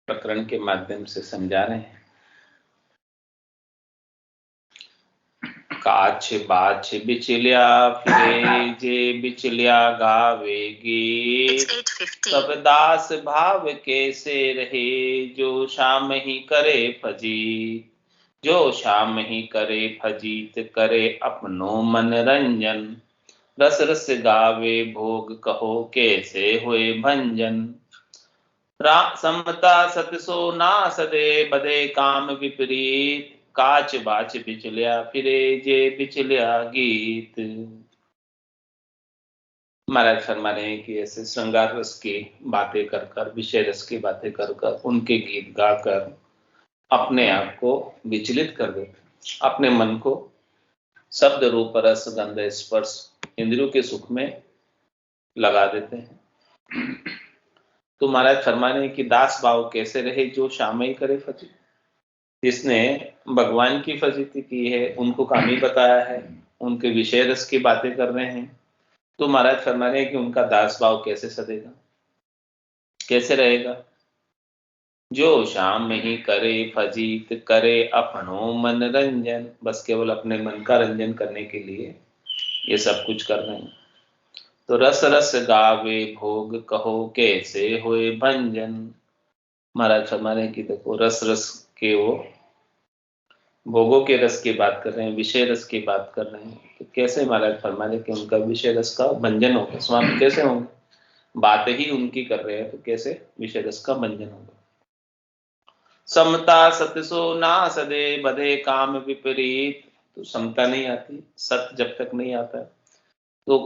प्रकरण के माध्यम से समझा रहे हैं। काछ बाछ बिचलिया फिरे जे बिचलिया गावे गीत। सब दास भाव कैसे रहे जो शाम ही करे फजीत। जो शाम ही करे फजीत करे अपनो मनरंजन। रस रस गावे भोग कहो कैसे हुए भंजन। समता सत सो ना सदे बदे काम विपरीत। काच बाच बिचलिया फिरे जे बिचलिया गीत। महाराज फरमा रहे हैं कि ऐसे श्रृंगार रस की बातें कर कर, विषय रस की बातें कर कर, उनके गीत गाकर अपने आप को विचलित कर देते, अपने मन को शब्द रूप रस गंध स्पर्श इंद्रियों के सुख में लगा देते हैं। तो महाराज फरमा रहे हैं कि दास भाव कैसे रहे जो शाम ही करे फजीत। जिसने भगवान की फजीती की है उनको काम ही बताया है, उनके विषय रस की बातें कर रहे हैं, तो महाराज फरमा रहे हैं कि उनका दास भाव कैसे सदेगा, कैसे रहेगा। जो शाम ही करे फजीत करे अपनो मनरंजन, बस केवल अपने मन का रंजन करने के लिए ये सब कुछ कर रहे हैं। तो रस रस गावे भोग कहो कैसे होए भंजन। महाराज फरमा रहे हैं कि देखो रस रस के वो भोगों के रस की बात कर रहे हैं, विषय रस की बात कर रहे हैं, तो कैसे महाराज फरमा रहे कि उनका विषय रस का भंजन होगा, स्वामी कैसे होंगे, बात ही उनकी कर रहे हैं तो कैसे विषय रस का भंजन होगा। समता सतसो ना सदे बधे काम विपरीत। तो समता नहीं आती, सत्य जब तक नहीं आता तो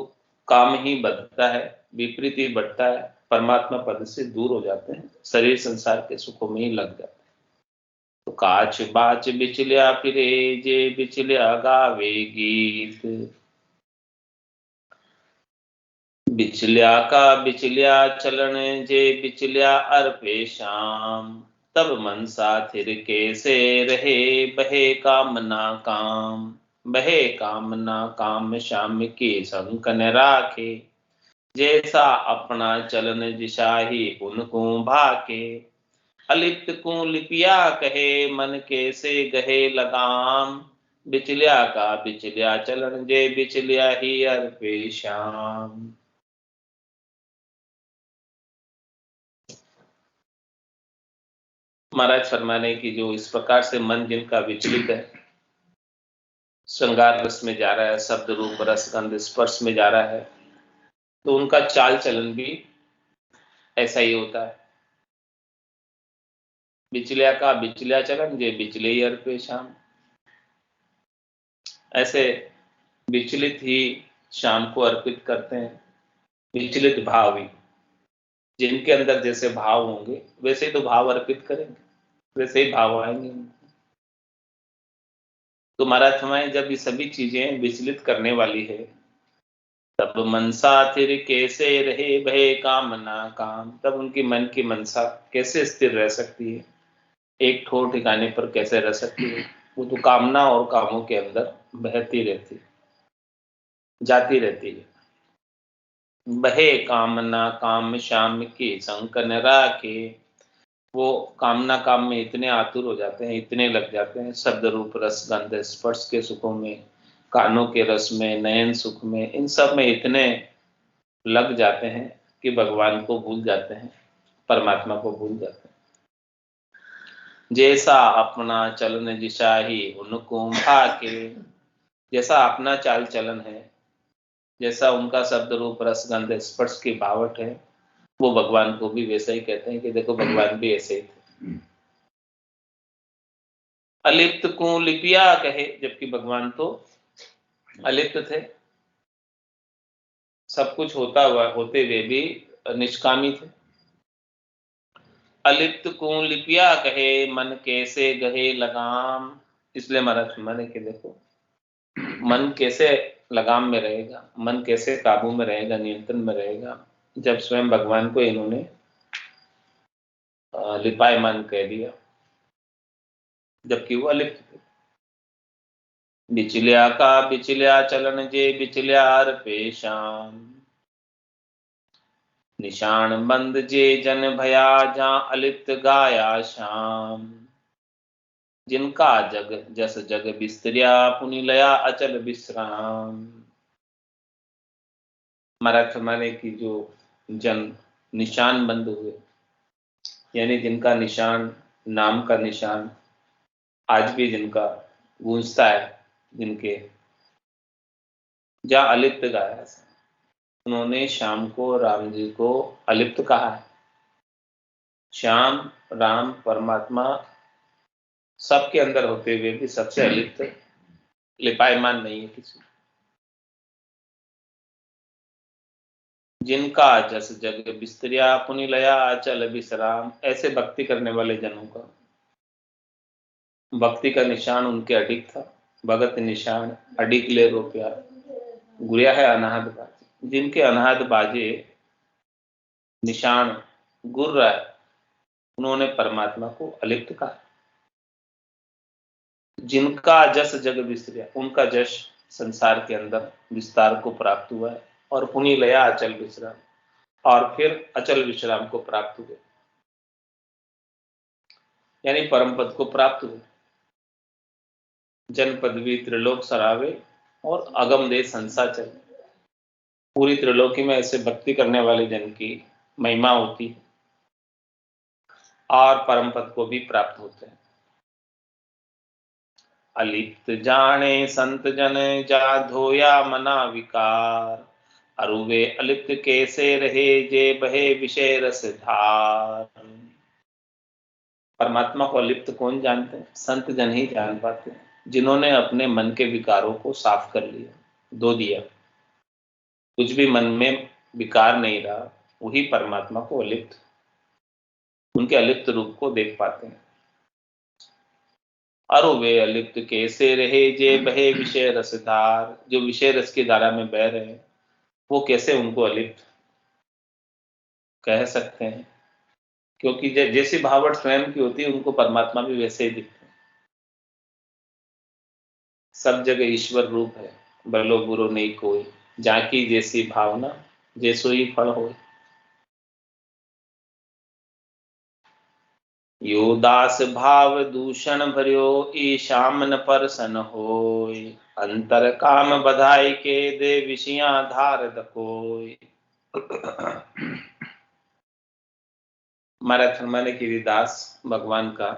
काम ही बढ़ता है, विपरीत ही बढ़ता है, परमात्मा पद से दूर हो जाते हैं, शरीर संसार के सुखों में ही लग जाते हैं। तो काच बाच बिचलिया फिरे जे बिचलिया गावे गीत। बिचलिया का बिचलिया चलन जे बिचलिया अर्पे शाम। तब मन साथिर कैसे रहे बहे कामना काम। बहे कामना काम श्याम के संकन राखे। जैसा अपना चलन जिशाही उनको भाके। अलिप्त को लिपिया कहे मन कैसे गहे लगाम। बिचलिया का बिचलिया चलन जे बिचलिया ही अर्पे श्याम। महाराज फरमाने की जो इस प्रकार से मन जिनका विचलित है, श्रृंगार रस में जा रहा है, शब्द रूप रस गंध स्पर्श में जा रहा है, तो उनका चाल चलन भी ऐसा ही होता है। बिचलिया का बिचलिया चलन जे बिचले ही अर्पे शाम। ऐसे विचलित ही शाम को अर्पित करते हैं। विचलित भाव ही, जिनके अंदर जैसे भाव होंगे वैसे ही तो भाव अर्पित करेंगे, वैसे ही भाव आएंगे। तो महाराज हमारे जब ये सभी चीजें विचलित करने वाली है, तब मनसा थिर कैसे रहे भय कामना काम। तब उनकी मन की मनसा कैसे स्थिर रह सकती है, एक ठोर ठिकाने पर कैसे रह सकती है। वो तो कामना और कामों के अंदर बहती रहती, जाती रहती है। बहे कामना काम श्याम की संकन राखे। वो कामना काम में इतने आतुर हो जाते हैं, इतने लग जाते हैं, शब्द रूप रस गंध स्पर्श के सुखों में, कानों के रस में, नयन सुख में, इन सब में इतने लग जाते हैं कि भगवान को भूल जाते हैं, परमात्मा को भूल जाते हैं। जैसा अपना चलन जिशाही उनको भाके। जैसा अपना चाल चलन है, जैसा उनका शब्द रूप रस गंध स्पर्श की भावट है, वो भगवान को भी वैसा ही कहते हैं कि देखो भगवान भी ऐसे ही थे। अलिप्त को लिपिया कहे, जबकि भगवान तो अलिप्त थे, सब कुछ होता हुआ होते हुए भी निष्कामी थे। अलिप्त को लिपिया कहे मन कैसे गहे लगाम। इसलिए महाराज मैंने कि देखो मन कैसे लगाम में रहेगा, मन कैसे काबू में रहेगा, नियंत्रण में रहेगा, जब स्वयं भगवान को इन्होंने लिपायमान कह दिया, जबकि वो अलिप्त थे। बिचलिया का बिचलिया चलन जे बिचलिया अर्पे शाम। निशान बंद जे जन भया जहाँ अलिप्त गाया श्याम। जिनका जग जस जग बिस्तरिया पुनि लया अचल विश्राम। माने की जो जन निशान बंद हुए, यानी जिनका निशान, नाम का निशान आज भी जिनका गूंजता है, जिनके जहाँ अलिप्त गाया, उन्होंने श्याम को, राम जी को अलिप्त कहा है। श्याम, राम, परमात्मा सबके अंदर होते हुए भी सबसे अलिप्त, लिपायमान नहीं है किसी। जिनका जस जग बिस्तरिया पुनि लया अचल विश्राम। ऐसे भक्ति करने वाले जनों का भक्ति का निशान उनके अडिग था। भगत निशान अडिग ले रोप्या, गुरिया है अनाहद बाजे। जिनके अनाहद बाजे निशान गुर रहा है, उन्होंने परमात्मा को अलिप्त कहा। जिनका जस जग विस्तरिया, उनका जश संसार के अंदर विस्तार को प्राप्त हुआ है। और पुनि लया अचल विश्राम, और फिर अचल विश्राम को प्राप्त हुए, यानी परम पद को प्राप्त हुए। जन पदवी त्रिलोक सरावे और अगम दे संसार चले। पूरी त्रिलोकी में ऐसे भक्ति करने वाले जन की महिमा होती है और परम पद को भी प्राप्त होते हैं। अलिप्त जाने संत जन जा धोया मना विकार। अरुवे अलिप्त कैसे रहे जे बहे विषय रस धार। परमात्मा को अलिप्त कौन जानते हैं? संत जन ही जान पाते हैं, जिन्होंने अपने मन के विकारों को साफ कर लिया, धो दिया। कुछ भी मन में विकार नहीं रहा, वही परमात्मा को अलिप्त, उनके अलिप्त रूप को देख पाते हैं। अरुवे अलिप्त कैसे रहे जे बहे विषय रसधार। जो विषय रस की धारा में बह रहे हैं, वो कैसे उनको अलिप्त कह सकते हैं? क्योंकि जैसी भावट स्वयं की होती है, उनको परमात्मा भी वैसे ही दिखते हैं। सब जगह ईश्वर रूप है, भलो बुरो नहीं कोई। जाकी जैसी भावना जैसो ही फल हो। यो दास भाव दूषण भर्यो ईशामन पर सन होय। अंतर काम बधाई के दे विषया धार दकोय। हमारा थर्माने की दास भगवान का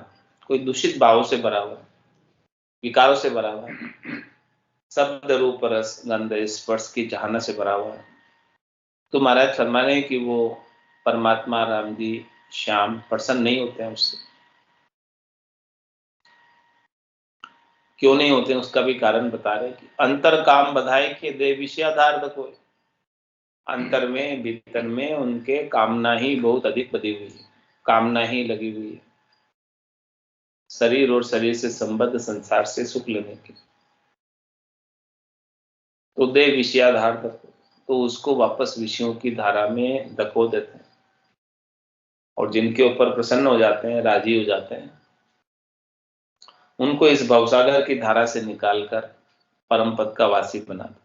कोई दूषित भाव से भरा हुआ, विकारों से भरा हुआ, शब्द रूप रस गंध स्पर्श की चाहना से भरा हुआ है। तो महाराज फरमाने कि वो परमात्मा राम जी श्याम प्रसन्न नहीं होते हैं उससे। क्यों नहीं होते, उसका भी कारण बता रहे कि अंतर काम बधाई के दे विषयाधार दको। अंतर में, भीतर में उनके कामना ही बहुत अधिक बधी हुई है, कामना ही लगी हुई है, शरीर और शरीर से संबद्ध संसार से सुख लेने की। तो दे विषयाधार दको, तो उसको वापस विषयों की धारा में धको देते हैं। और जिनके ऊपर प्रसन्न हो जाते हैं, राजी हो जाते हैं, उनको इस भवसागर की धारा से निकालकर परम पद का वासी बना दो।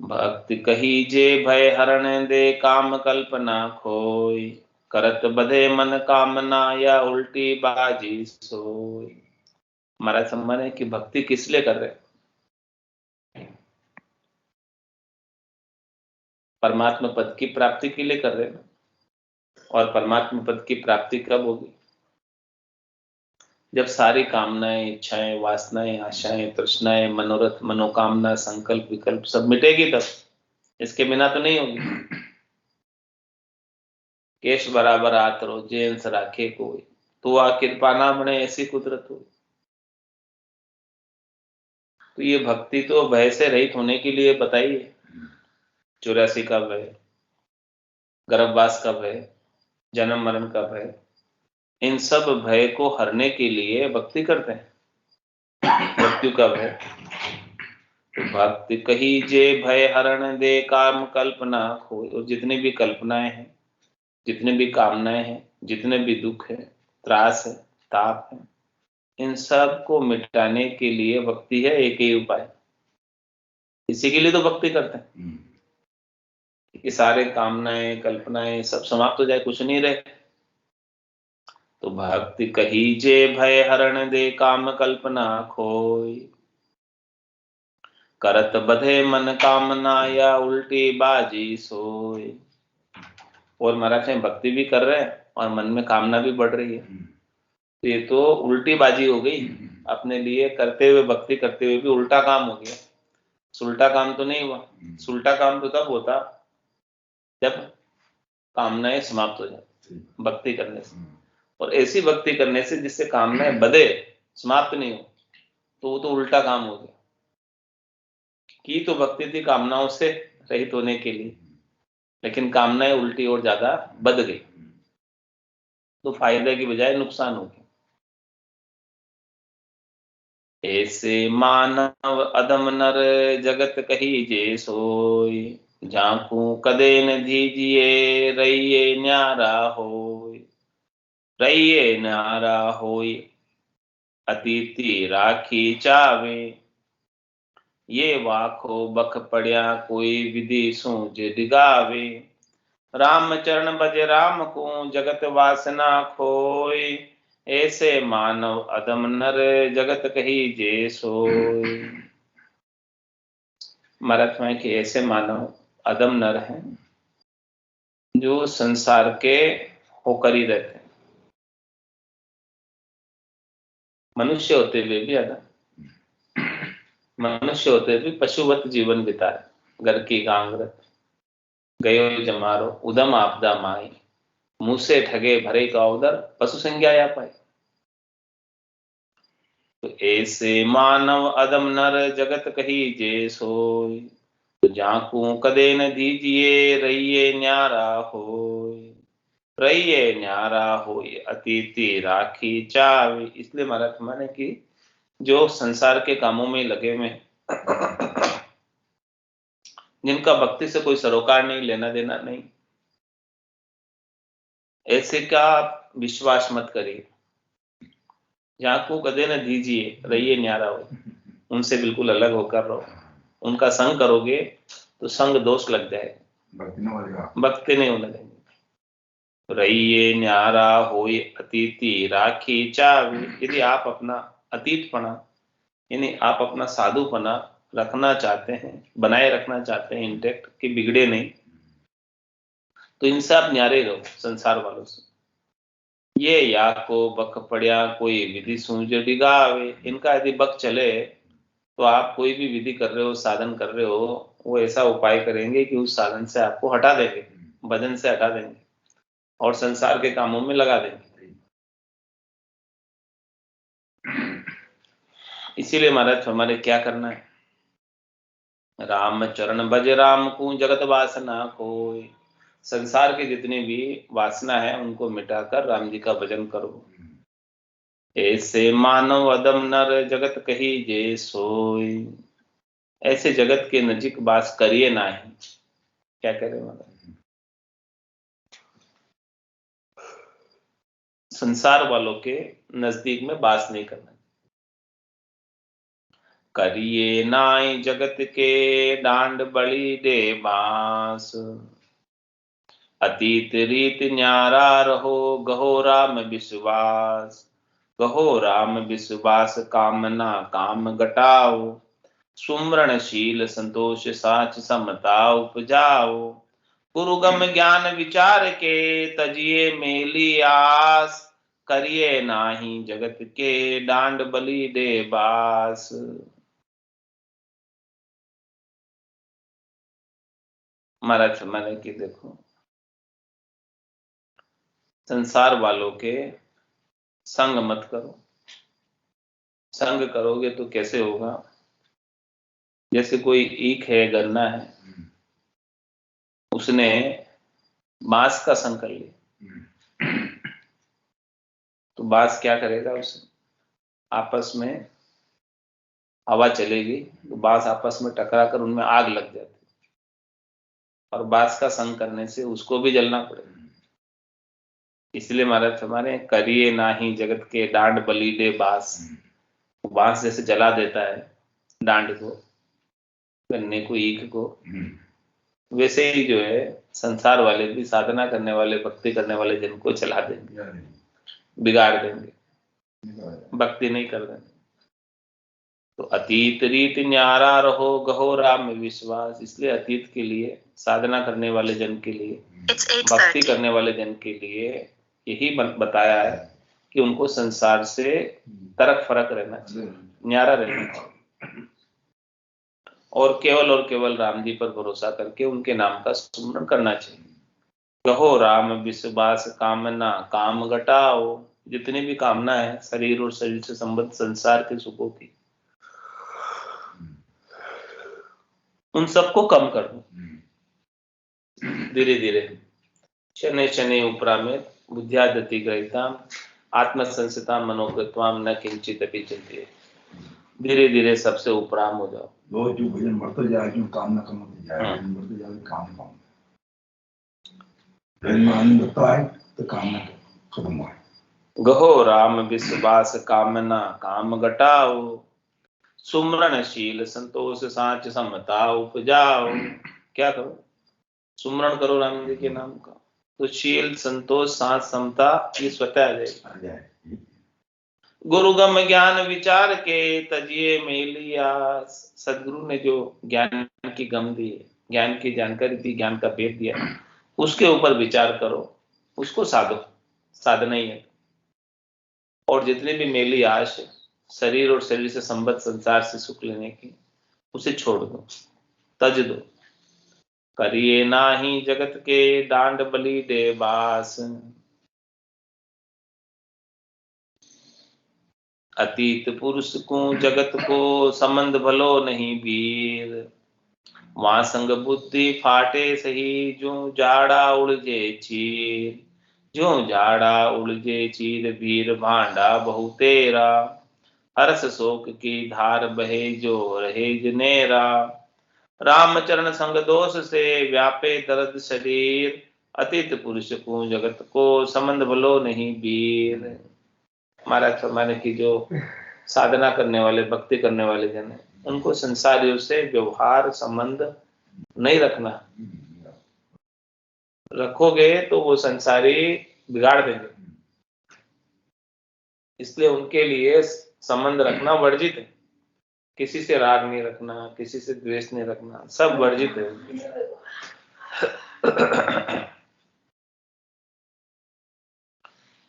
भक्ति कही जे भय हरण दे काम कल्पना खोई। करत बधे मन कामना या उल्टी बाजी सोई। हमारा सम्मान है कि भक्ति किस लिए कर रहे हैं? परमात्मा पद की प्राप्ति के लिए कर रहे हैं। और परमात्मा पद की प्राप्ति कब होगी? जब सारी कामनाएं, इच्छाएं, वासनाएं, आशाएं, तृष्णाएं, मनोरथ, मनोकामना, संकल्प, विकल्प सब मिटेगी तब। इसके बिना तो नहीं होगी। केश बराबर हाथ रो जेंस राखे कोई, तो आ कृपा ना बने ऐसी कुदरत हो। तो ये भक्ति तो भय से रहित होने के लिए बताई है। 84 का भय, गर्भवास का भय, जन्म मरण का भय, इन सब भय को हरने के लिए भक्ति करते हैं। मृत्यु का भय, तो भक्ति कही जे भय हरण दे काम कल्पना खोए। और जितनी भी कल्पनाएं हैं, जितने भी कामनाएं हैं, जितने भी दुख है, त्रास है, ताप है, इन सब को मिटाने के लिए भक्ति है एक ही उपाय। इसी के लिए तो भक्ति करते हैं कि सारे कामनाएं कल्पनाएं सब समाप्त हो जाए, कुछ नहीं रहे। तो भक्ति कहीजे भय हरण दे काम कल्पना खोई, करत बधे मन कामना या उल्टी बाजी सोई। और महाराज में भक्ति भी कर रहे हैं और मन में कामना भी बढ़ रही है, तो ये तो उल्टी बाजी हो गई। अपने लिए करते हुए, भक्ति करते हुए भी उल्टा काम हो गया। सुलटा काम तो नहीं हुआ। सुलटा काम तो तब होता जब कामनाएं समाप्त हो जाती भक्ति करने से। और ऐसी भक्ति करने से जिससे कामनाएं बधे, समाप्त नहीं हो, तो वो तो उल्टा काम हो गया। की तो भक्ति थी कामनाओं से रहित होने के लिए, लेकिन कामनाएं उल्टी और ज्यादा बध गई, तो फायदे की बजाय नुकसान हो गया। ऐसे मानव अदम नर जगत कही जे सोई, झांकू कदे न दीजिए रहिए न्यारा होय, रहिए न्यारा होय अतिथि राखी चावे, ये वाखो बख पड़िया कोई विधि सूझ डिगावे, राम चरण बज राम को जगत वासना खोय, ऐसे मानव अदम नर जगत कही जे सोय। महाराज में कि ऐसे मानव अदम नर हैं जो संसार के होकर ही रहते हैं, मनुष्य होते हुए भी अदम, मनुष्य होते हुए पशुवत जीवन बिताए। घर की गांगरत गयो जमारो उदम आपदा माई, मुंह से ठगे भरे का उदर पशु संज्ञा या पाई। तो ऐसे मानव अदम नर जगत कही जे सोय, तो झांकू कदे न दीजिए रहिए न्यारा होय, रहिए न्यारा होय अतिथि राखी चावे। इसलिए महाराज माने कि जो संसार के कामों में लगे हुए जिनका भक्ति से कोई सरोकार नहीं, लेना देना नहीं, ऐसे का आप विश्वास मत करिए। झांकू कदे न दीजिए रहिए न्यारा हो, उनसे बिल्कुल अलग होकर रहो। उनका संग करोगे तो संग दोष लग जाएगा, भक्ति नहीं होने देंगे। रहिए न्यारा होय अतिथि राखी चावे, यदि आप अपना अतीतपना यानी आप अपना साधुपना रखना चाहते हैं, बनाए रखना चाहते हैं इंटैक्ट, कि बिगड़े नहीं, तो इनसे आप न्यारे रहो संसार वालों से। ये या को बक पड़िया कोई विधि सूझ डिगावे, इनका यदि बक चले तो आप कोई भी विधि कर रहे हो, साधन कर रहे हो, वो ऐसा उपाय करेंगे कि उस साधन से आपको हटा देंगे, भजन से हटा देंगे और संसार के कामों में लगा देंगे। इसीलिए महाराज हमारे क्या करना है, राम चरण भज राम को जगत वासना कोई। संसार के जितनी भी वासना है उनको मिटाकर राम जी का भजन करो। ऐसे मानव अदम नर जगत कही जे सोई, ऐसे जगत के नजीक वास करिए नाही। क्या कह रहे मतलब, संसार वालों के नजदीक में वास नहीं करना। करिए नाई जगत के डांड बड़ी दे बांस, अतीत रीत न्यारा रहो गहो राम विश्वास, गहो राम विश्वास कामना काम घटाओ, सुमरणशील संतोष साच समता उपजाओ, गुरुगम ज्ञान विचार के तजिए मेली आस, करिए नाही जगत के डांड बलि दे बास। महाराज मैंने कि देखो, संसार वालों के संग मत करो। संग करोगे तो कैसे होगा, जैसे कोई ईख है, गन्ना है, उसने बांस का संग कर लिया, तो बांस क्या करेगा, उसे आपस में हवा चलेगी तो बांस आपस में टकरा कर उनमें आग लग जाती, और बांस का संग करने से उसको भी जलना पड़ेगा। इसलिए महाराज हमारे करिए नाही जगत के डांड बलि दे बांस, बांस जैसे जला देता है डांड को, गन्ने को, ईख को, वैसे ही जो है संसार वाले भी साधना करने वाले, भक्ति करने वाले जन को चला देंगे, बिगाड़ देंगे, भक्ति नहीं कर देंगे। तो अतीत रीत न्यारा रहो, गहो राम में विश्वास। इसलिए अतीत के लिए, साधना करने वाले जन के लिए, भक्ति करने वाले जन के लिए यही बताया है कि उनको संसार से तरक फरक रहना चाहिए, न्यारा रहना चाहिए, और केवल राम जी पर भरोसा करके उनके नाम का सुमरण करना चाहिए। कहो राम विश्वास कामना काम घटाओ। जितनी भी कामना है शरीर और शरीर से संबद्ध संसार के सुखों की, उन सबको कम कर दो धीरे धीरे। शनि शनि उपरा में बुद्धियादति ग्रहिता आत्मसंसिता मनोकृत्वाम न किंचित अपि चिंतिये। धीरे धीरे सबसे उपराम हो जाओ। वो जो भजन बढ़ते जाए, जो कामना कम होती जाए, भजन बढ़ते जाए, काम कम, भजन में आनंद होता है तो कामना खत्म हो। गहो राम विश्वास कामना काम घटाओ, सुमरणशील संतोष साच समता उपजाओ। क्या करो? सुमरण करो राम जी के नाम का, तो शील संतोष साच समता ये स्वतः आ जाएगी। गुरुगम ज्ञान विचार के तजिए मेलिया। सदगुरु ने जो ज्ञान की गम दी है, ज्ञान की जानकारी दी, ज्ञान का भेद दिया, उसके ऊपर विचार करो, उसको साधो, साधना ही है। और जितनी भी मेली आश है शरीर और शरीर से संबद्ध संसार से सुख लेने की, उसे छोड़ दो, तज दो। करिए नाही जगत के डांड बलि दे बास। अतीत पुरुष को जगत को संबंध भलो नहीं वीर। वहां संग बुद्धि फाटे सही, जो जाड़ा उड़जे चीर। जो जाड़ा उड़जे चीर, वीर भांडा बहु तेरा। हर्ष शोक की धार बहे, जो रहे जनेरा। रामचरण संग दोष से व्यापे दर्द शरीर। अतीत पुरुष को जगत को संबंध भलो नहीं वीर। महाराज फरमाने की जो साधना करने वाले, भक्ति करने वाले जन है, उनको संसारियों से व्यवहार संबंध नहीं रखना। रखोगे तो वो संसारी बिगाड़ देंगे, इसलिए उनके लिए संबंध रखना वर्जित है। किसी से राग नहीं रखना, किसी से द्वेष नहीं रखना, सब वर्जित है।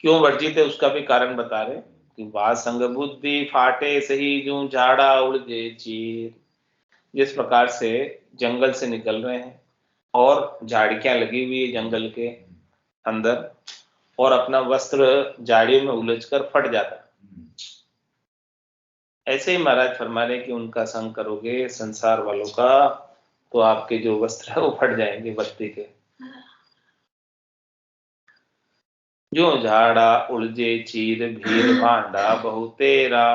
क्यों वर्जित है उसका भी कारण बता रहे कि वा संग बुद्धि फाटे सही, जो झाड़ा उड़जे चीर। जिस प्रकार से जंगल से निकल रहे हैं और झाड़ियां लगी हुई है जंगल के अंदर, और अपना वस्त्र झाड़ियों में उलझकर फट जाता है, ऐसे ही महाराज फरमा रहे कि उनका संग करोगे संसार वालों का, तो आपके जो वस्त्र है वो फट जाएंगे भक्ति के। जो झाड़ा उलझे चीर, भीर भांडा बहु तेरा।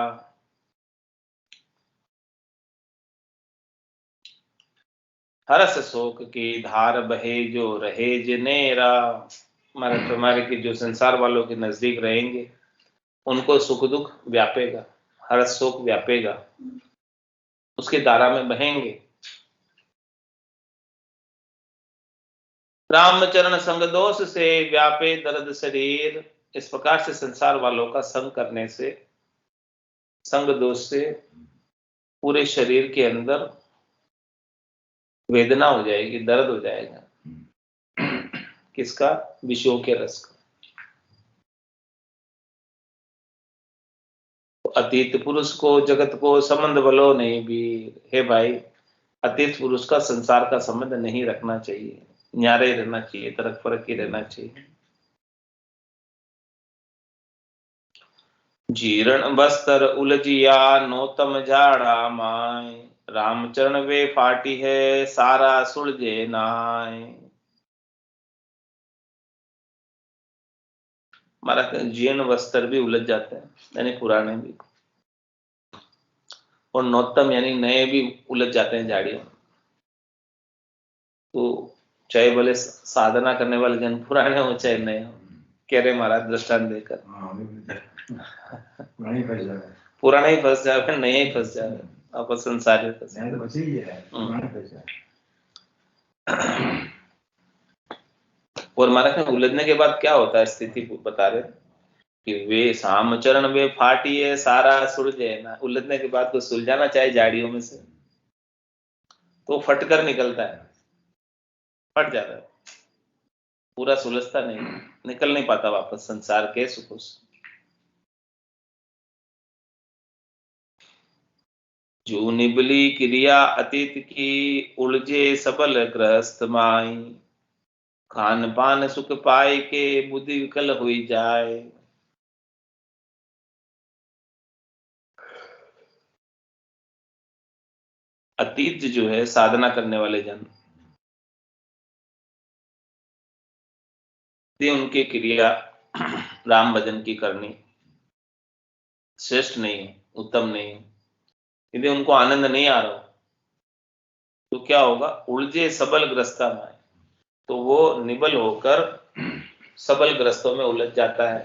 हरस शोक की धार बहे, जो रहे जनेरा। महाराज फरमा रहे कि जो संसार वालों के नजदीक रहेंगे उनको सुख दुख व्यापेगा, हर्ष शोक व्यापेगा, उसकी धारा में बहेंगे। रामचरण संग दोष से व्यापे दर्द शरीर। इस प्रकार से संसार वालों का संग करने से, संग दोष से पूरे शरीर के अंदर वेदना हो जाएगी, दर्द हो जाएगा। किसका? विषयों के रस का। अतीत पुरुष को जगत को संबंध भलो नहीं वीर। हे भाई, अतीत पुरुष का संसार का संबंध नहीं रखना चाहिए, न्यारे रहना चाहिए, तरक फरक ही रहना चाहिए। जीर्ण बस्तर उलझिया, नोतम झाड़ा माय। रामचरण वे फाटी है, सारा सुलझे नाय। हमारा जीर्ण वस्त्र भी उलझ जाते हैं, यानी पुराने भी, और नौतम यानी नए भी उलझ जाते हैं झाड़ियों। तो चाहे भले साधना करने वाले जन पुराने हो चाहे नए हो, कह रहे महाराज दृष्टांत देकर। पुराना ही फंस जाए, नया ही फंस जाए, आप संसार में फंस जाए। और महाराज उलझने के बाद क्या होता है, स्थिति बता रहे कि वे साम चरण वे फाटी है सारा सुलझे ना। उलझने के बाद को सुलझाना चाहे झाड़ियों में से तो फट कर निकलता है, फट जाता है, पूरा सुलझता नहीं, निकल नहीं पाता वापस संसार के सुखों से। जो निबली क्रिया अतीत की उलझे सबल ग्रस्त माई, खान पान सुख पाए के बुद्धि विकल हुई जाए। अतीत जो है साधना करने वाले जन, उनकी क्रिया राम भजन की करनी श्रेष्ठ नहीं है, उत्तम नहीं है, यदि उनको आनंद नहीं आ रहा तो क्या होगा, उलझे सबल ग्रस्ता में, तो वो निबल होकर सबल ग्रस्तों में उलझ जाता है,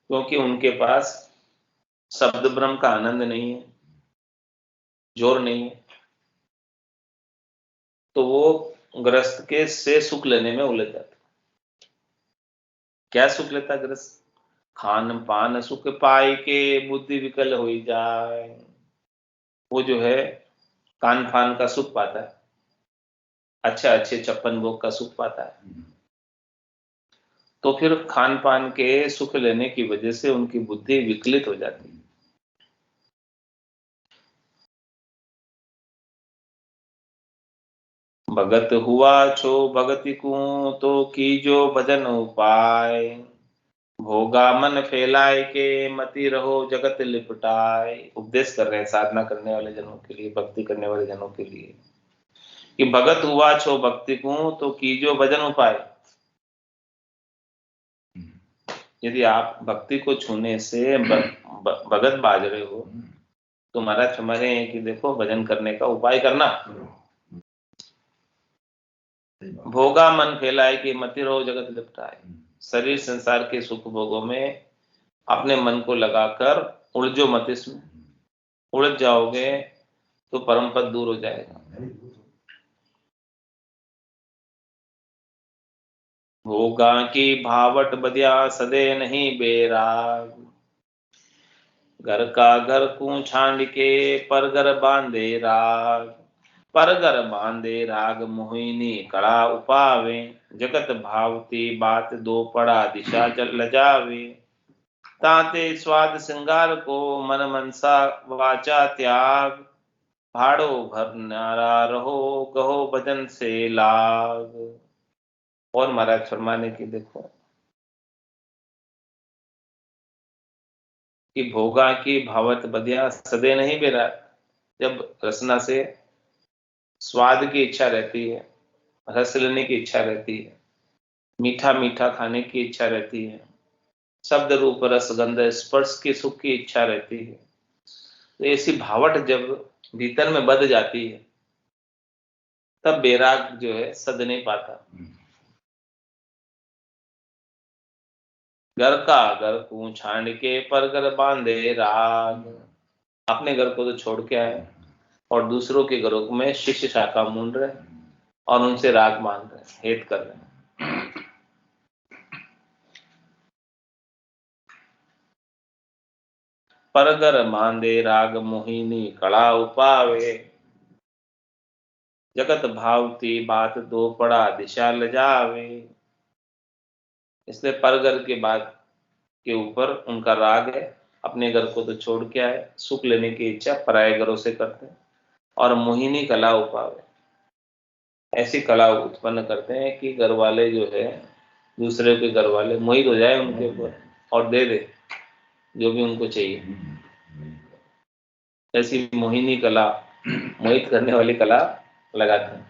क्योंकि उनके पास शब्द ब्रह्म का आनंद नहीं है, जोर नहीं है, तो वो ग्रस्त के से सुख लेने में उलझ जाता है। क्या सुख लेता ग्रस्त, खान पान सुख पाए के बुद्धि विकल हो जाए। वो जो है कान फान का सुख पाता है, अच्छे अच्छे छप्पन भोग का सुख पाता है, तो फिर खान पान के सुख लेने की वजह से उनकी बुद्धि विकलित हो जाती है। भगत हुआ छो भगति को तो कीजो भजन उपाय, भोगा मन फैलाए के मति रहो जगत लिपटाए। उपदेश कर रहे हैं साधना करने वाले जनों के लिए, भक्ति करने वाले जनों के लिए कि भगत हुआ छो भक्ति को तो कीजो भजन उपाय। यदि आप भक्ति को छूने से भगत बाज रहे हो तो महाराज हमारे हैं कि देखो भजन करने का उपाय करना। भोगा मन फैलाए कि मति रहो जगत लिपटाए। शरीर संसार के सुख भोगों में अपने मन को लगाकर उलझो मत, इसमें उलझ जाओगे तो परम पद दूर हो जाएगा। भोगा की भावट बदिया सदे नहीं बेराग, घर का घर को छांड के पर घर बांधे राग। पर घर बांधे राग मोहिनी कड़ा उपावे, जगत भावती बात दो पड़ा दिशा चल जावे। ताते स्वाद श्रृंगार को मन मनसा वाचा त्याग, भाड़ो भर नारा रहो कहो भजन से लाग। और महाराज फरमाने की देखो कि भोगा की भावत बदिया सदे नहीं बेरा। जब रसना से स्वाद की इच्छा रहती है, रस लेने की इच्छा रहती है, मीठा मीठा खाने की इच्छा रहती है, शब्द रूप रस गंध स्पर्श की सुख की इच्छा रहती है, तो ऐसी भावट जब भीतर में बध जाती है तब बैराग जो है सद नहीं पाता। घर का घर को छांड के पर घर बांधे राग। अपने घर को तो छोड़ के आए और दूसरों के घरों में शिष्य शाखा मूंड रहे और उनसे राग मान रहे, हेत कर रहे। परगर मांदे राग मोहिनी कड़ा उपावे, जगत भावती बात दो पड़ा दिशा ल जावे। इसलिए परगर के बाद के ऊपर उनका राग है, अपने घर को तो छोड़ के आए, सुख लेने की इच्छा पराये घरों से करते हैं और मोहिनी कला उपावे, ऐसी कला उत्पन्न करते हैं कि घर वाले जो है दूसरे के घर वाले मोहित हो जाए उनके ऊपर और दे दे जो भी उनको चाहिए। ऐसी मोहिनी कला, मोहित करने वाली कला लगाते हैं,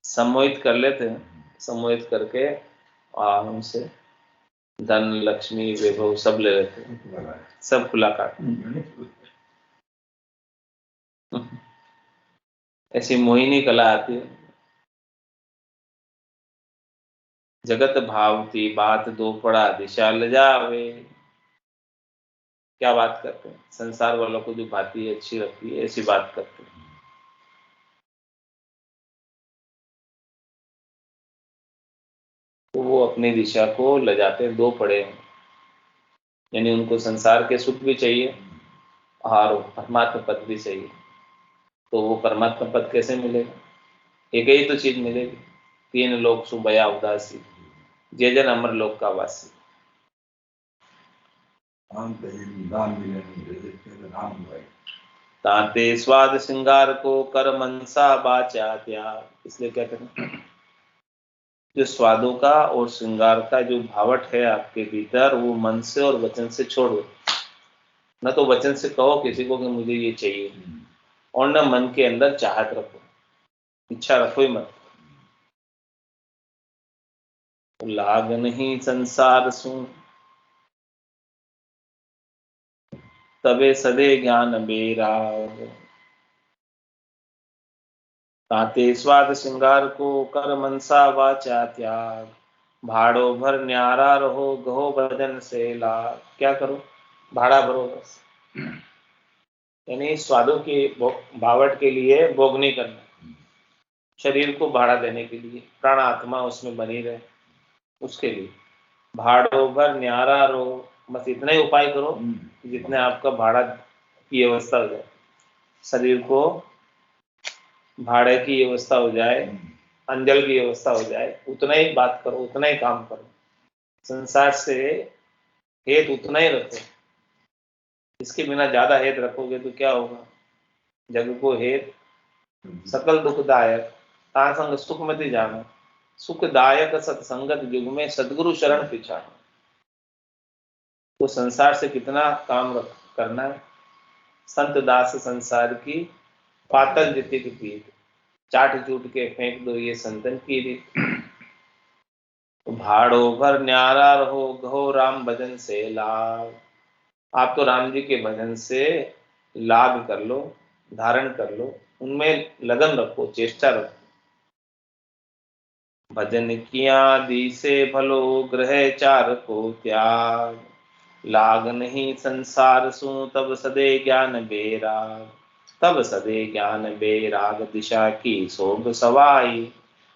सम्मोहित कर लेते हैं, सम्मोहित करके और उनसे धन लक्ष्मी वैभव सब ले लेते हैं, सब खुला काट। ऐसी मोहिनी कला आती है। जगत भावती बात दो पड़ा दिशा ल जावे। क्या बात करते हैं, संसार वालों को जो भाती है अच्छी लगती है ऐसी बात करते हैं। तो वो अपनी दिशा को ले जाते दो पड़े हैं, यानी उनको संसार के सुख भी चाहिए और परमात्मा पद भी चाहिए। तो वो परमात्मा पद कैसे मिलेगा? एक ही तो चीज मिलेगी, तीन लोक सुबया उदासी, जय जन अमर लोक का वासी। ताते स्वाद श्रृंगार को कर मनसा बाचा त्याग। इसलिए क्या करें, जो स्वादों का और श्रृंगार का जो भावट है आपके भीतर, वो मन से और वचन से छोड़ो। न तो वचन से कहो किसी को कि मुझे ये चाहिए, और न मन के अंदर चाहत रखो, इच्छा रखो ही मत। लाग नहीं संसार सु तबे सदे ज्ञान बेराग। ताते स्वाद श्रृंगार को कर मनसा वाचा त्याग। भाड़ो भर न्यारा रहो गहो भजन से लाग। क्या करो? भाड़ा भरो बस, यानी स्वादों की भावट के लिए भोग नहीं करना, शरीर को भाड़ा देने के लिए, प्राण आत्मा उसमें बनी रहे उसके लिए। भाड़ो भर न्यारा रहो, बस इतना ही उपाय करो जितने आपका भाड़ा की व्यवस्था हो जाए, शरीर को भाड़े की व्यवस्था हो जाए, अंजल की व्यवस्था हो जाए, उतना ही बात करो, उतना ही काम करो। संसार से हेत उतना ही रखो, इसके बिना ज्यादा हेत रखोगे तो क्या होगा? जग को हेत सकल दुखदायक, तासंग सुख मति जानो। सुखदायक सत्संगत युग में सदगुरु शरण पिछाड़ो। तो संसार से कितना काम करना है? संत दास संसार की पातल जिति की पीठ, चाट चूट के फेंक दो ये संतन की रीत। भाड़ो भर न्यारा रहो गहो राम भजन से लाभ। आप तो राम जी के भजन से लाभ कर लो, धारण कर लो, उनमें लगन रखो, चेष्टा रखो। भजन किया दी से भलो ग्रह चार को त्याग। लाग नहीं संसार सु तब सदे ज्ञान बेराग। तब सदे ज्ञान बेराग दिशा की सोभ सवाई।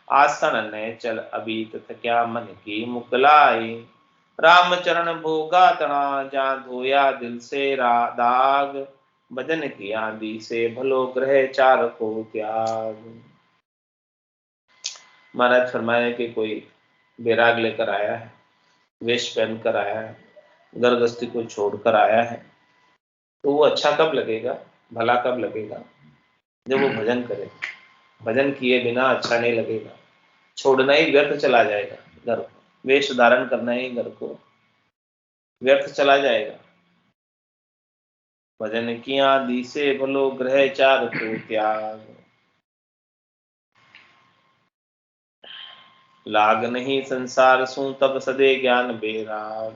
आसन न चल अभी तथ क्या मन की मुकलाई। राम चरण भोगा तना जा धोया दिल से दाग। भजन किया दी से भलो ग्रह चार को त्याग। महाराज फरमाया कि कोई बैराग लेकर आया है, वेश पहन कर आया है, घर गृहस्थी को छोड़कर आया है, तो वो अच्छा कब लगेगा, भला कब लगेगा? जब वो भजन करे। भजन किए बिना अच्छा नहीं लगेगा, छोड़ना ही व्यर्थ चला जाएगा घर को, वेश धारण करना ही घर को व्यर्थ चला जाएगा। भजन किया दी से भलो ग्रह चार को त्याग। लाग नहीं संसार सु तब सदे ज्ञान बेराग।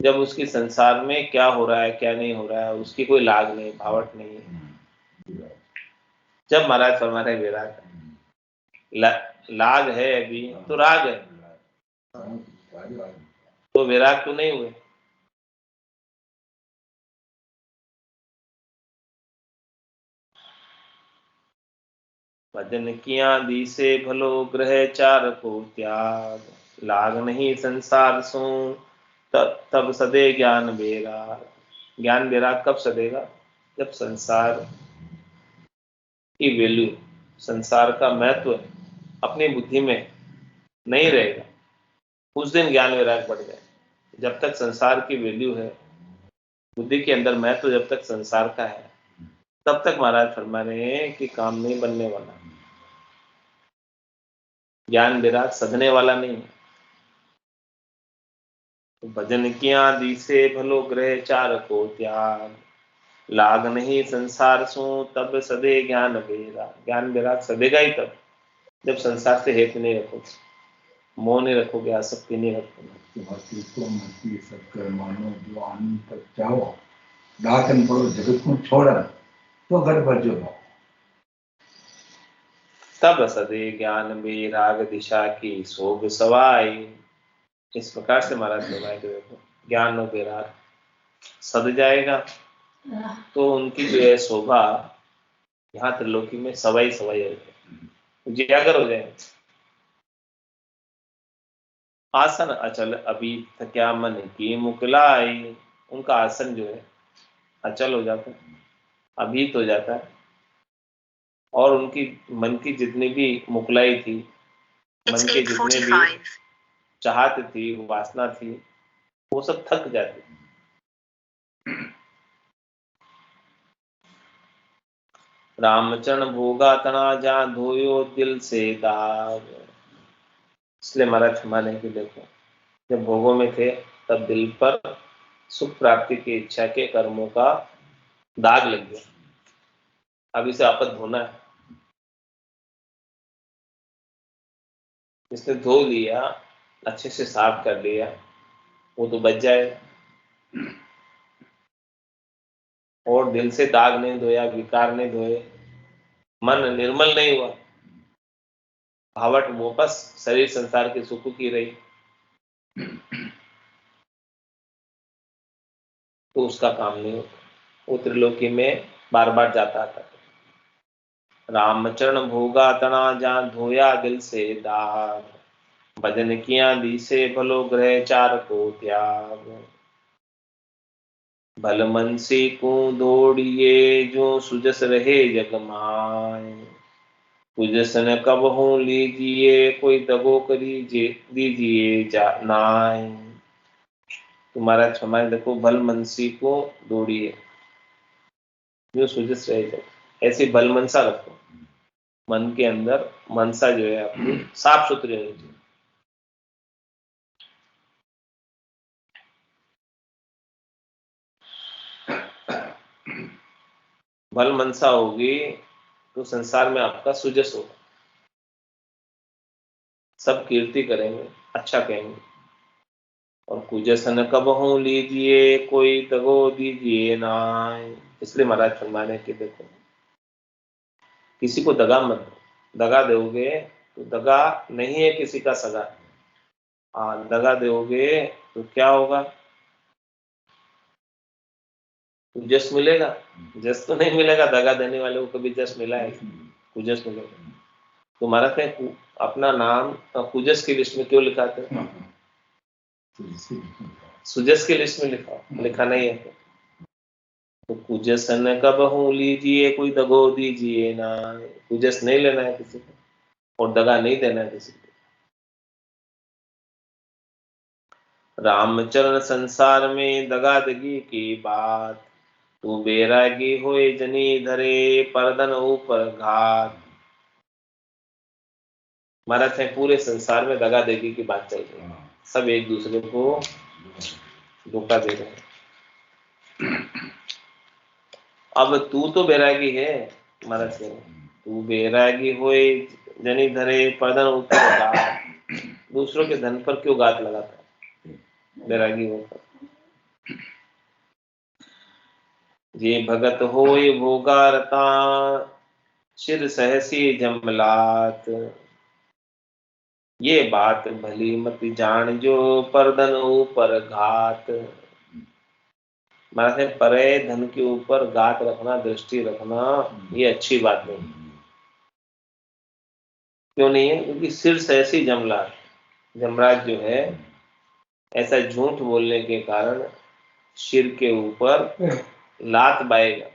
जब उसकी संसार में क्या हो रहा है क्या नहीं हो रहा है उसकी कोई लाग नहीं, भावट नहीं है। जब महाराज फरमा रहे विराग लाग है अभी तो राग है, तो विराग तो नहीं हुए। भजन किया दी से भलो ग्रह चार को त्याग। लाग नहीं संसार सो तब सदे ज्ञान बेराग। ज्ञान बेराग कब सदेगा? जब संसार की वैल्यू, संसार का महत्व अपनी बुद्धि में नहीं रहेगा, उस दिन ज्ञान वैराग बढ़ जाए। जब तक संसार की वैल्यू है, बुद्धि के अंदर महत्व जब तक संसार का है, तब तक महाराज फरमा रहे हैं कि काम नहीं बनने वाला, ज्ञान वैराग सधने वाला नहीं है। तो भजन किया दी से भलो ग्रह चार को त्याग। लाग नहीं संसार सो तब सदे ज्ञान वैराग। ज्ञान वैराग सदेगा ही तब जब संसार से हेतु नहीं रखोगे, मोह नहीं रखोगे, आसक्ति नहीं रखोगे। जो आनंद तक चाहो दातन पड़ो जगत को छोड़ा तो घर पर जो तब सदे ज्ञान वैराग दिशा की शोभ सवाई। इस प्रकार से महाराज बताए कि देखो ज्ञान और वैराग सद जाएगा तो उनकी जो है शोभा यहाँ त्रिलोकी में सवाई सवाई हो जाएगी, उजागर हो जाएंगे। आसन अचल अभी थक्या मन की मुकलाई, उनका आसन जो है अचल हो जाता है, अभीत हो जाता है, और उनकी मन की जितनी भी मुकलाई थी, मन के जितने भी चाहत थी, वासना थी, वो सब थक जाती। रामचरण भोगा तना जा धोयो दिल से दाग। इसलिए महाराज माने कि देखो, जब भोगों में थे तब दिल पर सुख प्राप्ति की इच्छा के कर्मों का दाग लग गया, अब इसे आपत धोना है। इसने धो लिया, अच्छे से साफ कर लिया, वो तो बच जाएगा। और दिल से दाग नहीं धोया, विकार नहीं धोए, मन निर्मल नहीं हुआ, भावट वापस शरीर संसार के सुख की रही, तो उसका काम नहीं होता, वो त्रिलोकी में बार बार जाता था। रामचरण भोगा तना जा धोया दिल से दाग, भजन किया दी से भलो ग्रह चार को त्याग। भल मन से को दौड़िए जो सुजस रहे जग माय, कुजसन कब हो लीजिए कोई दगो करी दीजिए नाय। तुम्हारा क्षमा देखो, भल मनसी को दौड़िए जो सुजस रहे जग, ऐसी भल मनसा रखो, मन के अंदर मनसा जो है आपकी साफ सुथरी होनी चाहिए। भल मनसा होगी तो संसार में आपका सुजस होगा, सब कीर्ति करेंगे, अच्छा कहेंगे। और कुजसन कब हो लीजिए कोई दगो दीजिए नाय। इसलिए महाराज फरमाने कि देखो, किसी को दगा मत दो, दगा दोगे तो दगा नहीं है किसी का सगा, दगा दोगे तो क्या होगा, तो जस मिलेगा, जस तो नहीं मिलेगा, दगा देने वाले को कभी जस मिला है, कुजस मिलेगा। तो महाराज ने अपना नाम कुजस की लिस्ट में क्यों लिखा था, सुजस की लिस्ट में लिखा नहीं है। तो कुजसन कब हो लीजिए कोई दगो दीजिए ना, कुजस नहीं लेना है किसी को और दगा नहीं देना है किसी को। रामचरण संसार में दगादगी की बात, तू बैरागी होए जनी धरे परदन ऊपर घात। महाराज है पूरे संसार में दगादगी की बात चल रही है, सब एक दूसरे को धोखा दे रहे हैं। अब तू तो बैरागी है, महाराज कह रहे तू बैरागी होए जनी धरे परदन ऊपर घात, दूसरों के धन पर क्यों गात लगाता है बैरागी होकर। ये भगत होए भोगारता शिर सहसी जमलात, ये बात भली मत जान जो परधन ऊपर घात। माने परे धन के ऊपर घात रखना, दृष्टि रखना, ये अच्छी बात नहीं। क्यों नहीं है, क्योंकि सिर सहसी जमलात, जमराज जो है ऐसा झूठ बोलने के कारण सिर के ऊपर लात बाएगा।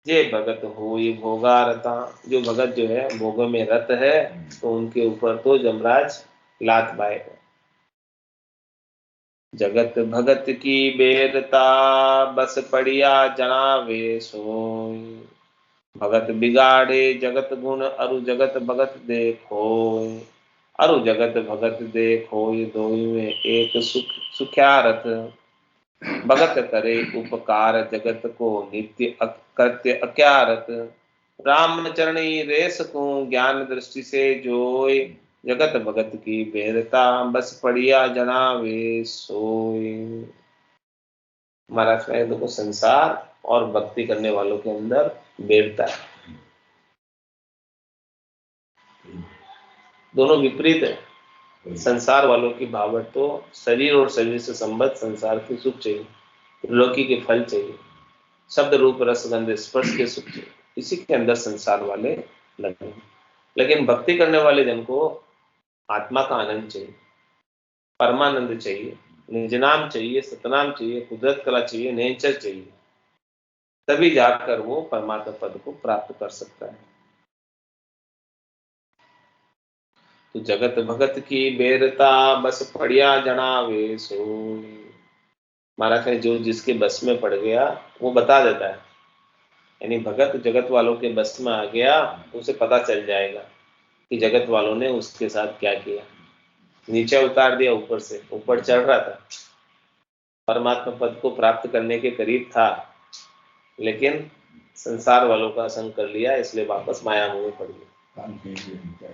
ये भगत हो ये भोगारता, जो भगत जो है भोगों में रत है, तो उनके ऊपर तो जमराज लात बाएगा। जगत भगत की बेरता बस पड़िया जनावे सोय, भगत बिगाड़े जगत गुण अरु जगत भगत देखो, अरु जगत भगत देखो दोई में एक सुख्यारथ, भगत करे उपकार जगत को नित्य कृत्य अक्यारत, राम चरणी रेस को ज्ञान दृष्टि से जोय, जगत भगत की बेरता बस पड़िया जनावे सोय। महाराज का देखो संसार और भक्ति करने वालों के अंदर बेरता है, दोनों विपरीत है। संसार वालों की भावट तो शरीर और शरीर से संबद्ध संसार के सुख चाहिए, त्रिलोकी के फल चाहिए, शब्द रूप रस गंध स्पर्श के सुख चाहिए, इसी के अंदर संसार वाले लगे। लेकिन भक्ति करने वाले जन को आत्मा का आनंद चाहिए, परमानंद चाहिए, निजनाम चाहिए, सतनाम चाहिए, कुदरत कला चाहिए, नेचर चाहिए, तभी जाकर वो परमात्मा पद को प्राप्त कर सकता है। तो जगत भगत की बेरता बस पड़िया जनावे सोई। महाराज ने जो जिसके बस में पड़ गया वो बता देता है, यानी भगत जगत वालों के बस में आ गया तो उसे पता चल जाएगा कि जगत वालों ने उसके साथ क्या किया। नीचे उतार दिया, ऊपर से ऊपर चढ़ रहा था, परमात्मा पद को प्राप्त करने के करीब था, लेकिन संसार वालों का संग कर लिया, इसलिए वापस माया में पड़ गया,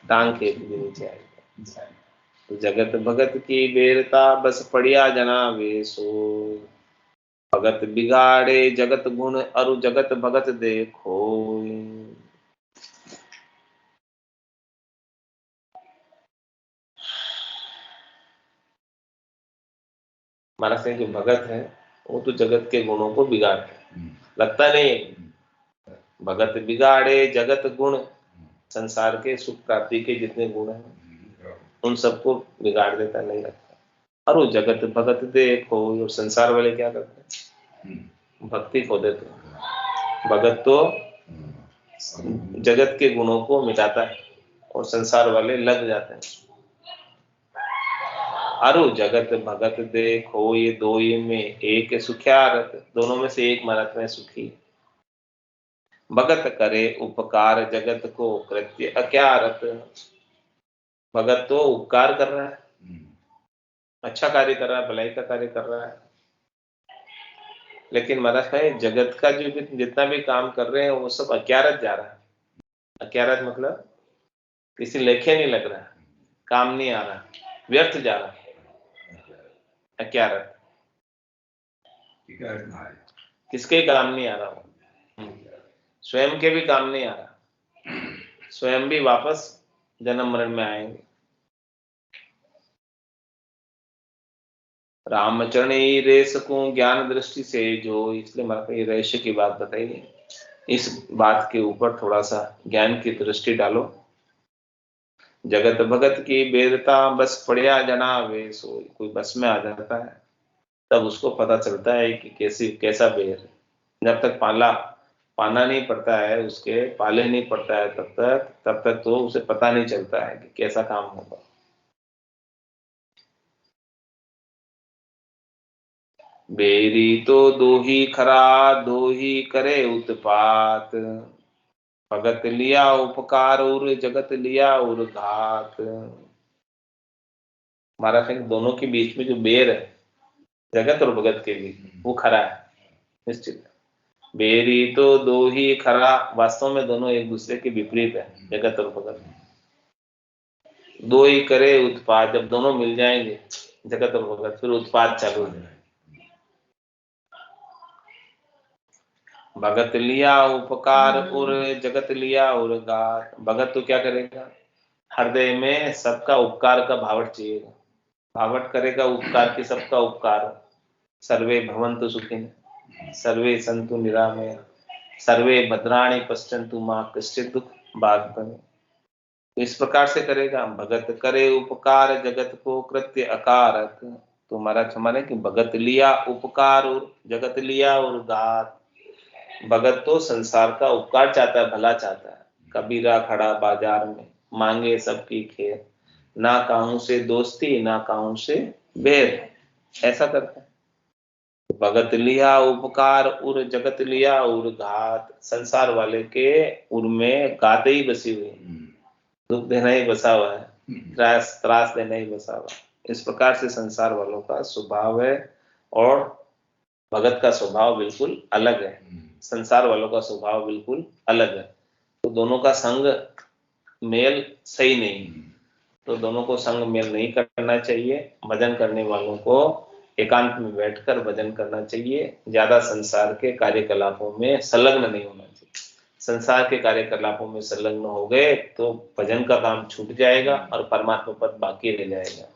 टांग खेत के नीचे आएगा। तो जगत भगत की बेरता बस पड़िया जनावे सोई। भगत बिगाड़े जगत गुण अरु जगत भगत देखो। महाराज से जो भगत है वो तो जगत के गुणों को बिगाड़ते हैं, लगता नहीं। भगत बिगाड़े जगत गुण, संसार के सुख प्राप्ति के जितने गुण हैं उन सबको बिगाड़ देता, नहीं लगता। और वो जगत भगत देखो, और संसार वाले क्या करते हैं, भक्ति खो देते हैं। भगत तो जगत के गुणों को मिटाता है और संसार वाले लग जाते हैं। अरु जगत भगत देखो, ये दो ही में एक सुख्यारत, दोनों में से एक महाराज में सुखी। भगत करे उपकार जगत को कृत्य अक्यारत। भगत तो उपकार कर रहा है, अच्छा कार्य कर रहा है, भलाई का कार्य कर रहा है, लेकिन महाराज भाई जगत का जो भी जितना भी काम कर रहे हैं वो सब अक्यारत जा रहा है। अक्यारत मतलब किसी लेखे नहीं लग रहा, काम नहीं आ रहा, व्यर्थ जा रहा। अक्यारत किसके काम नहीं आ रहा, स्वयं के भी काम नहीं आ रहा, स्वयं भी वापस जन्म मरण में आएंगे। रामचरण ही रेस को ज्ञान दृष्टि से जो, इसलिए मैंने ये रहस्य की बात बताई है, इस बात के ऊपर थोड़ा सा ज्ञान की दृष्टि डालो। जगत भगत की बेरता बस पड़िया जनावे सोई। कोई बस में आ जाता है तब उसको पता चलता है कि कैसा बेर है। जब तक पाना नहीं पड़ता है, उसके पाले नहीं पड़ता है, तब तक तो उसे पता नहीं चलता है कि कैसा काम होगा। बेरी तो दो ही खरा, दो ही करे उत्पात। भगत लिया उपकार और जगत लिया और घात। महाराज सिंह दोनों के बीच में जो बेर है जगत और भगत के बीच, वो खरा है निश्चित। बेरी तो दो ही खरा, वास्तव में दोनों एक दूसरे के विपरीत है, जगत और भगत। दो ही करे उत्पात, जब दोनों मिल जाएंगे जगत और भगत, फिर उत्पात चालू हो जाए। भगत लिया उपकार और जगत लिया और घात। भगत तो क्या करेगा, हृदय में सबका उपकार का भावट चाहिएगा, भावट करेगा उपकार की, सबका उपकार। सर्वे भवन्तु सुखिनः, सर्वे सन्तु निरामया, सर्वे भद्राणि पश्यन्तु मा कश्चित् दुःख भाग् भवेत्। इस प्रकार से करेगा। भगत करे उपकार जगत को कृत्य अकारत। तो महाराज हमारे कि भगत लिया उपकार और जगत लिया और घात। भगत तो संसार का उपकार चाहता है, भला चाहता है। कबीरा खड़ा बाजार में मांगे सबकी खेर, ना काहू से दोस्ती ना काहू से बैर, ऐसा करता है। भगत लिया उपकार उर जगत लिया उर घात। संसार वाले के उर में घात ही बसी हुई, दुख देना ही बसा हुआ है, त्रास देना ही बसा हुआ। इस प्रकार से संसार वालों का स्वभाव है और भगत का स्वभाव बिल्कुल अलग है। संसार वालों का स्वभाव बिल्कुल अलग है, तो दोनों का संग मेल सही नहीं, तो दोनों को संग मेल नहीं करना चाहिए। भजन करने वालों को एकांत में बैठकर भजन करना चाहिए, ज्यादा संसार के कार्यकलापों में संलग्न नहीं होना चाहिए। संसार के कार्यकलापों में संलग्न हो गए तो भजन का काम छूट जाएगा और परमात्मा पद बाकी रह जाएगा।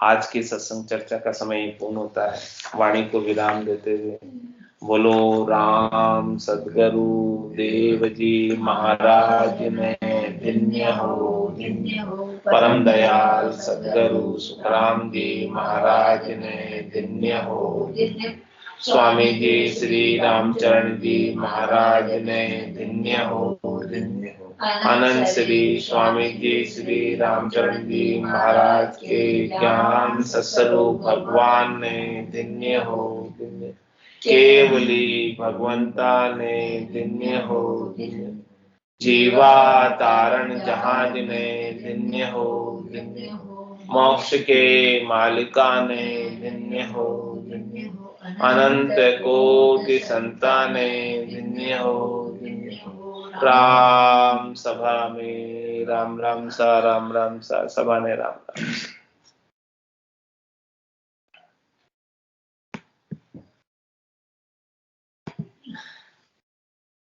आज की सत्संग चर्चा का समय पूर्ण होता है। वाणी को विराम देते हुए बोलो राम सद्गुरु देव जी महाराज ने धन्य हो, धन्य हो। परम दयाल सदगुरु सुखराम जी महाराज ने धन्य हो, धन्य। स्वामी जी श्री रामचरण जी महाराज ने धन्य हो, धन्य हो। अनंत श्री स्वामी जी श्री रामचरण जी महाराज के ज्ञान सत्स्वरूप भगवान ने धन्य हो, धन्य। केवली भगवंता ने धन्य हो, धन्य। जीवा तारण जहाज ने धन्य हो, धन्य। मोक्ष के मालिका ने धन्य हो, धन्य। अनंत कोटि संताने धन्य हो, धन्य हो। राम सभा में राम राम सा सभा ने राम राम।